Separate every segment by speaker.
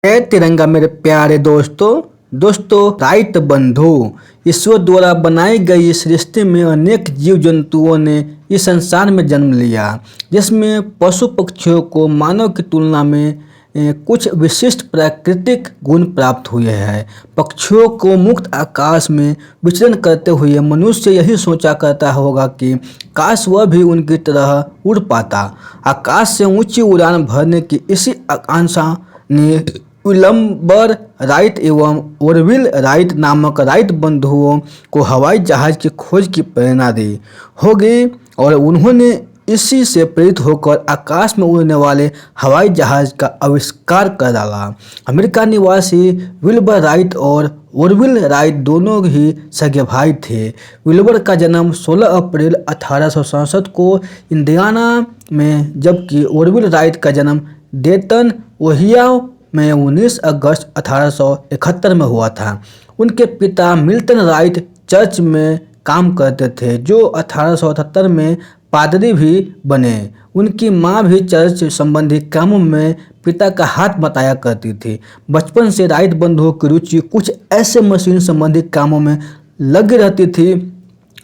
Speaker 1: जय तिरंगा मेरे प्यारे दोस्तों राइट बंधु। ईश्वर द्वारा बनाई गई इस रिश्ते में अनेक जीव जंतुओं ने इस संसार में जन्म लिया, जिसमें पशु पक्षियों को मानव की तुलना में कुछ विशिष्ट प्राकृतिक गुण प्राप्त हुए हैं। पक्षियों को मुक्त आकाश में विचरण करते हुए मनुष्य यही सोचा करता होगा कि काश वह भी उनकी तरह उड़ पाता। आकाश से ऊंची उड़ान भरने की इसी आकांक्षा ने विल्बर राइट एवं ओरविल राइट नामक राइट बंधुओं को हवाई जहाज की खोज की प्रेरणा दी होगी और उन्होंने इसी से प्रेरित होकर आकाश में उड़ने वाले हवाई जहाज का आविष्कार कर डाला। अमेरिका निवासी विल्बर राइट और ओरविल राइट दोनों ही सगे भाई थे। विल्बर का जन्म 16 अप्रैल 1867 को इंडियाना में, जबकि ओरविल राइट का जन्म डेटन ओहियो में 19 अगस्त 1871 में हुआ था। उनके पिता मिल्टन राइट चर्च में काम करते थे, जो 1878 में पादरी भी बने। उनकी मां भी चर्च संबंधी कामों में पिता का हाथ बटाया करती थी। बचपन से राइट बंधुओं की रुचि कुछ ऐसे मशीन संबंधी कामों में लगी रहती थी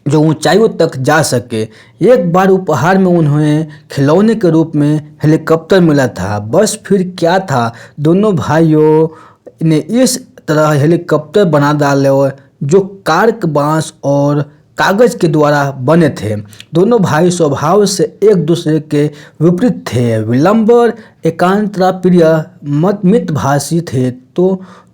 Speaker 1: जो ऊंचाइयों तक जा सके। एक बार उपहार में उन्हें खिलौने के रूप में हेलीकॉप्टर मिला था। बस फिर क्या था, दोनों भाइयों ने इस तरह हेलीकॉप्टर बना डाले जो कार्क, बांस और कागज के द्वारा बने थे। दोनों भाई स्वभाव से एक दूसरे के विपरीत थे। विल्बर एकांतता प्रिय मितभाषी थे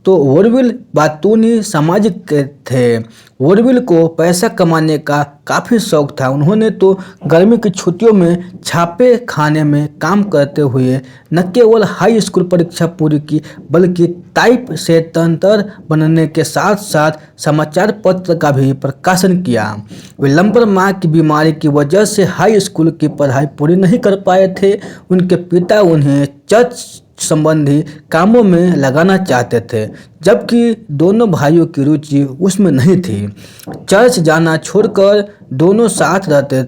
Speaker 1: तो ओरविल बातूनी सामाजिक थे। ओरविल को पैसा कमाने का काफ़ी शौक था। उन्होंने तो गर्मी की छुट्टियों में छापे खाने में काम करते हुए न केवल हाई स्कूल परीक्षा पूरी की, बल्कि टाइप सेंटर बनने के साथ साथ समाचार पत्र का भी प्रकाशन किया। विल्बर मां की बीमारी की वजह से हाई स्कूल की पढ़ाई पूरी नहीं कर पाए थे। उनके पिता उन्हें चर्च संबंधी कामों में लगाना चाहते थे, जबकि दोनों भाइयों की रुचि उसमें नहीं थी। चर्च जाना छोड़कर दोनों साथ रहते,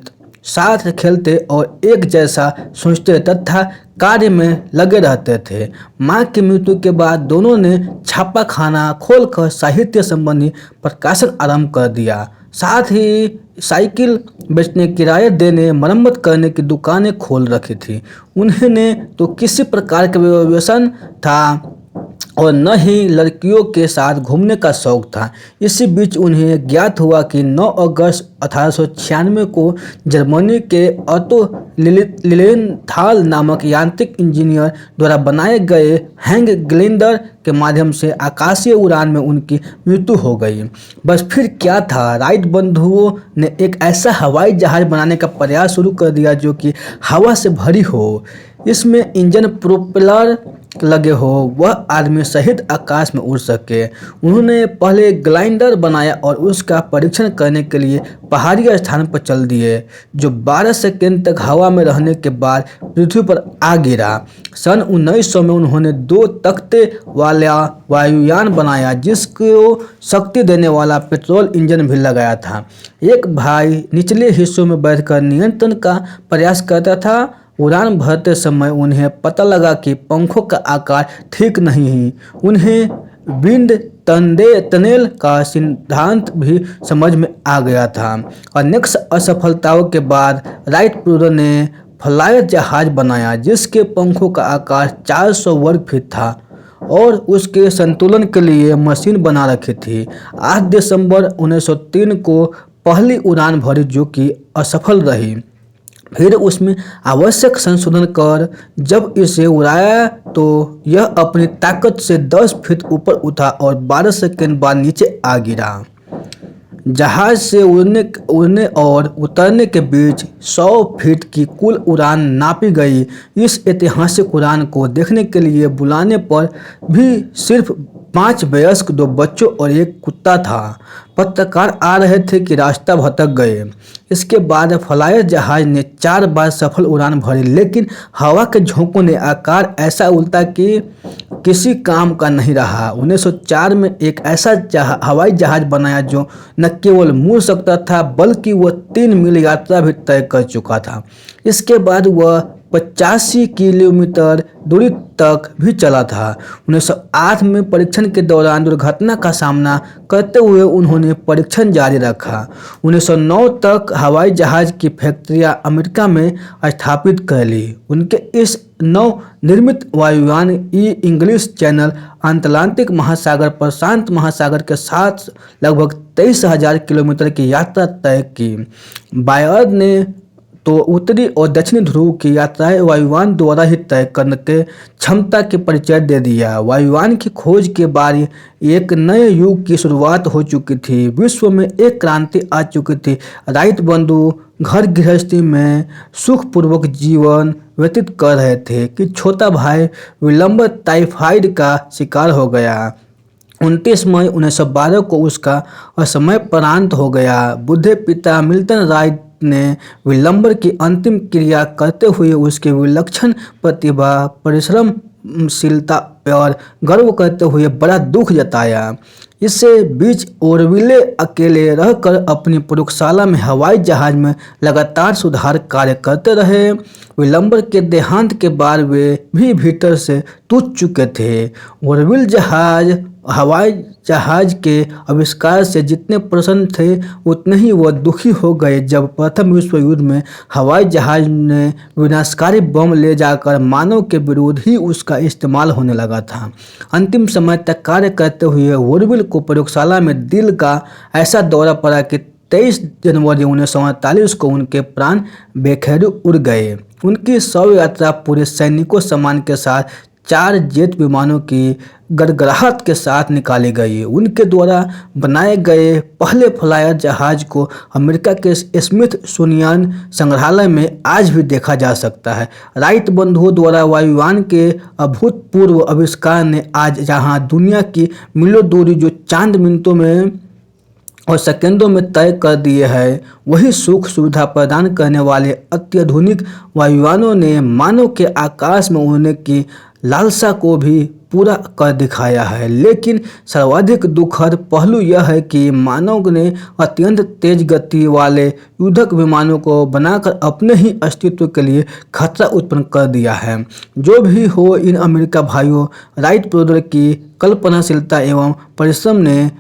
Speaker 1: साथ खेलते और एक जैसा सोचते तथा कार्य में लगे रहते थे। मां की मृत्यु के बाद दोनों ने छापा खाना खोलकर साहित्य संबंधी प्रकाशन आरंभ कर दिया। साथ ही साइकिल बेचने, किराया देने, मरम्मत करने की दुकानें खोल रखी थी। उन्हें ने तो किसी प्रकार का व्यसन था और न ही लड़कियों के साथ घूमने का शौक था। इसी बीच उन्हें ज्ञात हुआ कि 9 अगस्त 1896 को जर्मनी के ऑटो लिलिएंथाल नामक यांत्रिक इंजीनियर द्वारा बनाए गए हैंग ग्लाइडर के माध्यम से आकाशीय उड़ान में उनकी मृत्यु हो गई। बस फिर क्या था, राइट बंधुओं ने एक ऐसा हवाई जहाज बनाने का प्रयास शुरू कर दिया जो कि हवा से भरी हो, इसमें इंजन प्रोपेलर लगे हो, वह आदमी सहित आकाश में उड़ सके। उन्होंने पहले ग्लाइडर बनाया और उसका परीक्षण करने के लिए पहाड़ी स्थान पर चल दिए, जो 12 सेकंड तक हवा में रहने के बाद पृथ्वी पर आ गिरा। सन 1900 में उन्होंने 2 तख्ते वाला वायुयान बनाया, जिसको शक्ति देने वाला पेट्रोल इंजन भी लगाया था। एक भाई निचले हिस्सों में बैठकर नियंत्रण का प्रयास करता था। उड़ान भरते समय उन्हें पता लगा कि पंखों का आकार ठीक नहीं है। उन्हें विंड टनेल का सिद्धांत भी समझ में आ गया था। अनेक असफलताओं के बाद राइट ब्रदर ने फ्लायर जहाज बनाया, जिसके पंखों का आकार 400 वर्ग फीट था और उसके संतुलन के लिए मशीन बना रखी थी। 8 दिसंबर 1903 को पहली उड़ान भरी, जो कि असफल रही। फिर उसमें आवश्यक संशोधन कर जब इसे उड़ाया तो यह अपनी ताकत से 10 फीट ऊपर उठा और 12 सेकंड बाद नीचे आ गिरा। जहाज से उड़ने और उतरने के बीच 100 फीट की कुल उड़ान नापी गई। इस ऐतिहासिक उड़ान को देखने के लिए बुलाने पर भी सिर्फ 5 वयस्क, 2 बच्चों और एक कुत्ता था। पत्रकार आ रहे थे कि रास्ता भटक गए। इसके बाद फ्लायर जहाज ने 4 बार सफल उड़ान भरी, लेकिन हवा के झोंकों ने आकार ऐसा उल्टा कि किसी काम का नहीं रहा। 1904 में एक ऐसा हवाई जहाज बनाया जो न केवल मुड़ सकता था, बल्कि वह 3 मील यात्रा भी तय कर चुका था। इसके बाद वह 85 किलोमीटर दूरी तक भी चला था। 1908 में परीक्षण के दौरान दुर्घटना का सामना करते हुए उन्होंने परीक्षण जारी रखा। 1909 तक हवाई जहाज की फैक्ट्रियां अमेरिका में स्थापित कर ली। उनके इस नवनिर्मित वायुयान इंग्लिश चैनल, अटलांटिक महासागर, प्रशांत महासागर के साथ लगभग 23,000 किलोमीटर की यात्रा तय की। बायर ने तो उत्तरी और दक्षिणी ध्रुव की यात्राएं वायुयान द्वारा ही तय करने के क्षमता के परिचय दे दिया। वायुयान की खोज के बाद एक नए युग की शुरुआत हो चुकी थी। विश्व में एक क्रांति आ चुकी थी। राइट बंधु घर गृहस्थी में सुखपूर्वक जीवन व्यतीत कर रहे थे कि छोटा भाई विलंब टाइफाइड का शिकार हो गया। 29 मई 1912 को उसका असमय प्रांत हो गया। बुढ़े पिता मिल्टन राइट ने विलंबर की अंतिम क्रिया करते हुए उसके विलक्षण प्रतिभा, परिश्रमशीलता और गर्व करते हुए बड़ा दुख जताया। इससे बीच ओरविले अकेले रहकर अपनी प्रयोगशाला में हवाई जहाज में लगातार सुधार कार्य करते रहे। विलंबर के देहांत के बाद वे भी भीतर से टूट चुके थे। ओरविल हवाई जहाज के आविष्कार से जितने प्रसन्न थे उतने ही वह दुखी हो गए जब प्रथम विश्व युद्ध में हवाई जहाज ने विनाशकारी बम ले जाकर मानव के विरुद्ध ही उसका इस्तेमाल होने लगा था। अंतिम समय तक कार्य करते हुए ओरविल को प्रयोगशाला में दिल का ऐसा दौरा पड़ा कि 23 जनवरी 1948 को उनके प्राण बेखैर उड़ गए। उनकी शव यात्रा पूरे सैनिकों सम्मान के साथ 4 जेट विमानों की गड़गड़ाहट के साथ निकाली गई। उनके द्वारा बनाए गए पहले फ्लायर जहाज को अमेरिका के स्मिथसोनियन संग्रहालय में आज भी देखा जा सकता है। राइट बंधुओं द्वारा वायुयान के अभूतपूर्व आविष्कार ने आज जहां दुनिया की मीलों दूरी जो चंद मिनटों में और सेकंडों में तय कर दिए है, वही सुख सुविधा प्रदान करने वाले अत्याधुनिक वायुयानों ने मानव के आकाश में उड़ने की लालसा को भी पूरा कर दिखाया है। लेकिन सर्वाधिक दुखद पहलू यह है कि मानव ने अत्यंत तेज गति वाले युद्धक विमानों को बनाकर अपने ही अस्तित्व के लिए खतरा उत्पन्न कर दिया है। जो भी हो, इन अमेरिका भाइयों राइट ब्रदर की कल्पनाशीलता एवं परिश्रम ने